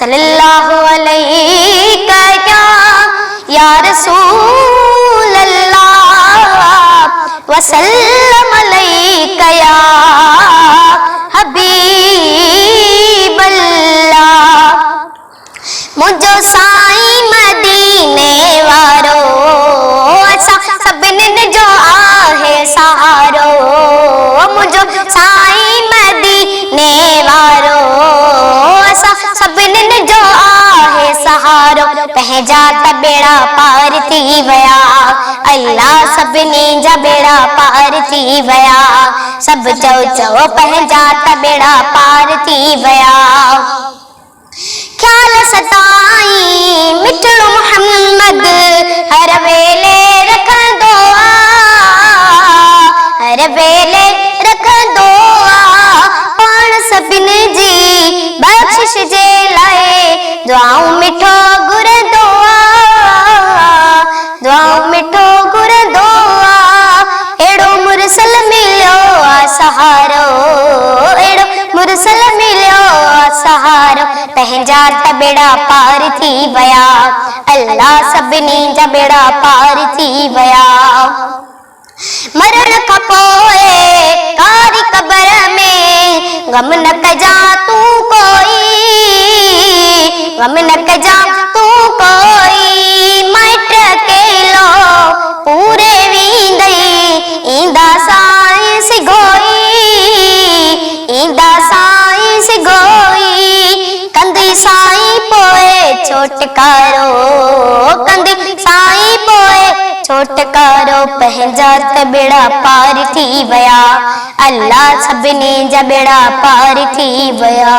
सल्लल्लाहु अलैका या रसूल अल्लाह वसल्लम अलैका या हबीब अल्लाह। मुझो साईं मदीने वारो असा सभिनी जो आहे सहारो। मुझो साईं मदीने वारो असा सभिनी जो आहे सहारो। पंहिंजा त बेड़ा पार थी विया, अल्लाह सभिनी जा बेड़ा पार थी विया। सब चओ चओ पंहिंजा त बेड़ा पार थी विया। ख्याल सताई मिठड़ो मोहम्मद हर वेले रखंदो आ, हर वेले रखंदो आ। पाण सभिनी जी बख्शिश जे लाइ दुआऊं मिठो घुरंदो आ, दुआऊं मिठो घुरंदो आ। अहिड़ो मुरसल मिलियो आ सहारो, अहिड़ो मुरसल मिलियो आ सहारो। पंहिंजा त बेड़ा पार थी विया, अल्लाह सभिनी जा बेड़ा पार थी विया। मरण खां पोइ कारी क़बर में गम न कजा तूं कोई, गम न कजा तूं कोई। माइट अकेलो पूरे वींदई ईंदा साईं सिघोई, ईंदा साईं सिघोई। कंदी साईं पोइ छोटकारो, कंदी साईं पोइ छोटकारो। पंहिंजा त बेड़ा पार थी विया, अल्लाह सभिनी जा बेड़ा पार थी विया।